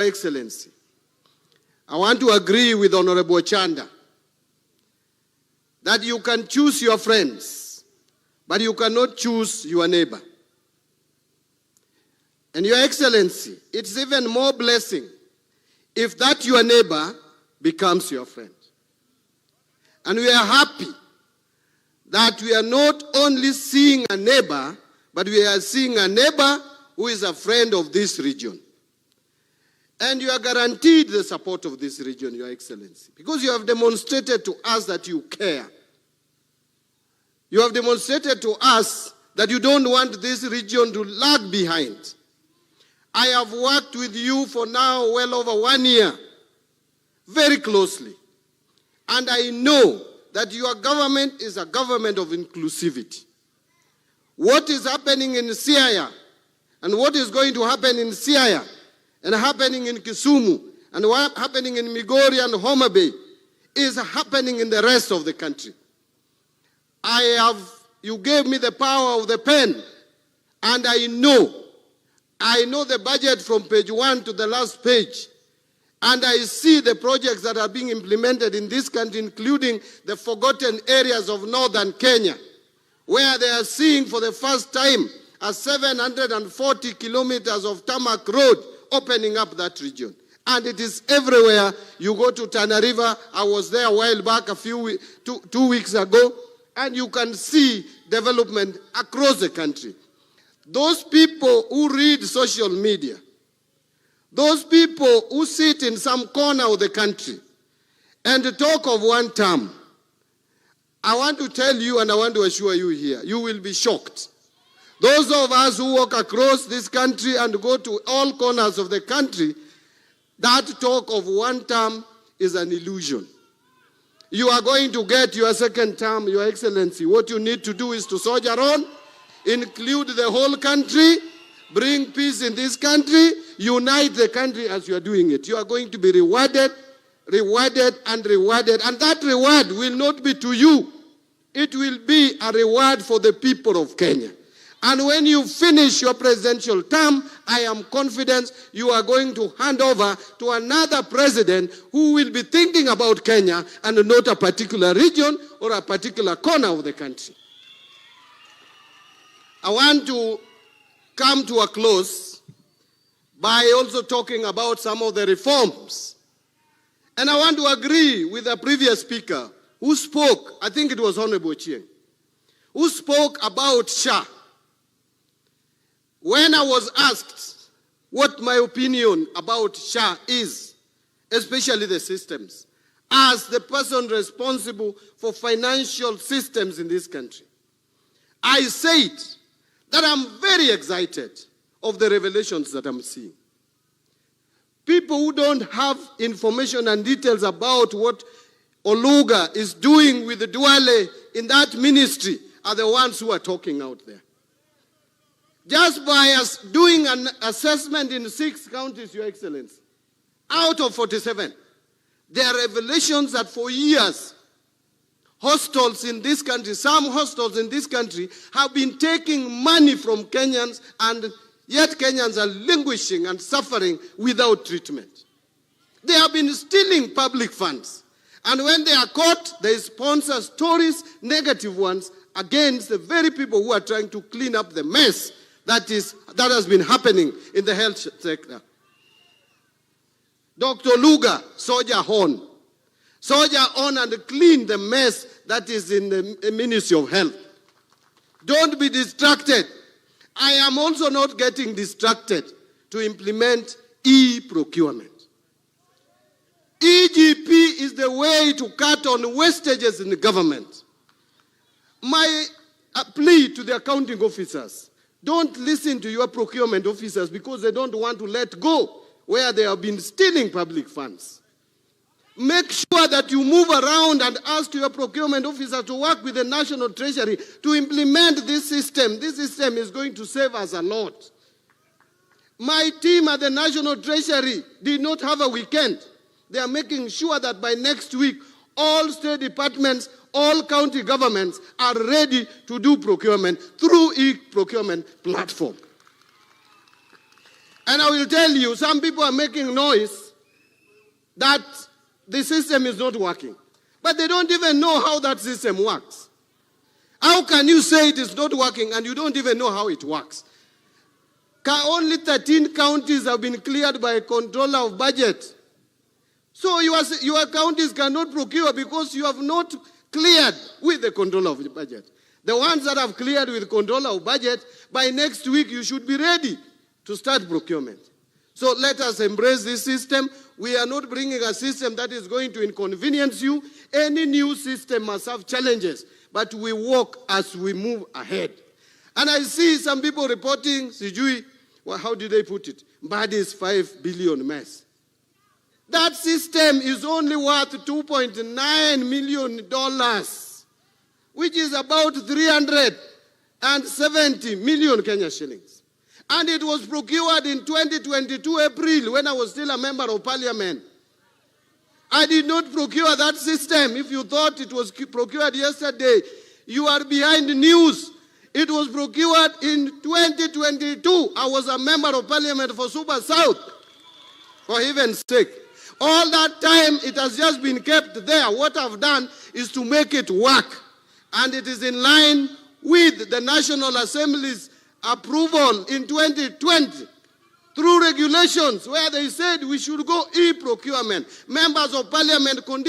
Excellency, I want to agree with Honorable Chanda that you can choose your friends, but you cannot choose your neighbor. And Your Excellency, it's even more blessing if that your neighbor becomes your friend. And we are happy that we are not only seeing a neighbor, but we are seeing a neighbor who is a friend of this region. And you are guaranteed the support of this region, Your Excellency, because you have demonstrated to us that you care. You have demonstrated to us that you don't want this region to lag behind. I have worked with you for now well over 1 year, very closely. And I know that your government is a government of inclusivity. What is happening in Siaya and what is going to happen in Siaya and happening in Kisumu and what happening in Migori and Homa Bay is happening in the rest of the country. You gave me the power of the pen, and I know the budget from page 1 to the last page, and I see the projects that are being implemented in this country, including the forgotten areas of northern Kenya, where they are seeing for the first time a 740 kilometers of tarmac road opening up that region. And it is everywhere. You go to Tana River, I was there a while back, two weeks ago, and you can see development across the country. Those people who read social media, those people who sit in some corner of the country and talk of one term, I want to tell you and I want to assure you here, you will be shocked. Those of us who walk across this country and go to all corners of the country, that talk of one term is an illusion. You are going to get your second term, Your Excellency. What you need to do is to soldier on, include the whole country, bring peace in this country, unite the country as you are doing it. You are going to be rewarded, and rewarded. And that reward will not be to you. It will be a reward for the people of Kenya. And when you finish your presidential term, I am confident you are going to hand over to another president who will be thinking about Kenya and not a particular region or a particular corner of the country. I want to come to a close by also talking about some of the reforms. And I want to agree with the previous speaker who spoke, I think it was Honorable Chieng, who spoke about SHA. When I was asked what my opinion about SHA is, especially the systems, as the person responsible for financial systems in this country, I said that I'm very excited of the revelations that I'm seeing. People who don't have information and details about what Oluga is doing with the Duale in that ministry are the ones who are talking out there. Just by us doing an assessment in 6 counties, Your Excellency, out of 47, there are revelations that for years, hostels in this country, some hostels in this country have been taking money from Kenyans, and yet Kenyans are languishing and suffering without treatment. They have been stealing public funds. And when they are caught, they sponsor stories, negative ones, against the very people who are trying to clean up the mess that has been happening in the health sector. Dr. Luga, soldier on. Soldier on and clean the mess that is in the Ministry of Health. Don't be distracted. I am also not getting distracted to implement e-procurement. EGP is the way to cut on wastages in the government. My plea to the accounting officers, don't listen to your procurement officers because they don't want to let go where they have been stealing public funds. Make sure that you move around and ask your procurement officer to work with the National Treasury to implement this system. This system is going to save us a lot. My team at the National Treasury did not have a weekend. They are making sure that by next week, all state departments, all county governments are ready to do procurement through e-procurement platform. And I will tell you, some people are making noise that the system is not working. But they don't even know how that system works. How can you say it is not working and you don't even know how it works? Only 13 counties have been cleared by a controller of budget. So your counties cannot procure because you have not cleared with the controller of the budget. The ones that have cleared with controller of budget, by next week you should be ready to start procurement. So let us embrace this system. We are not bringing a system that is going to inconvenience you. Any new system must have challenges, but we walk as we move ahead. And I see some people reporting, sijui, well, how did they put it? Mbadi's 5 billion mess. That system is only worth $2.9 million, which is about 370 million Kenya shillings. And it was procured in 2022 April when I was still a member of parliament. I did not procure that system. If you thought it was procured yesterday, you are behind the news. It was procured in 2022. I was a member of parliament for Super South, for heaven's sake. All that time, it has just been kept there. What I've done is to make it work. And it is in line with the National Assembly's approval in 2020 through regulations where they said we should go e-procurement. Members of parliament condition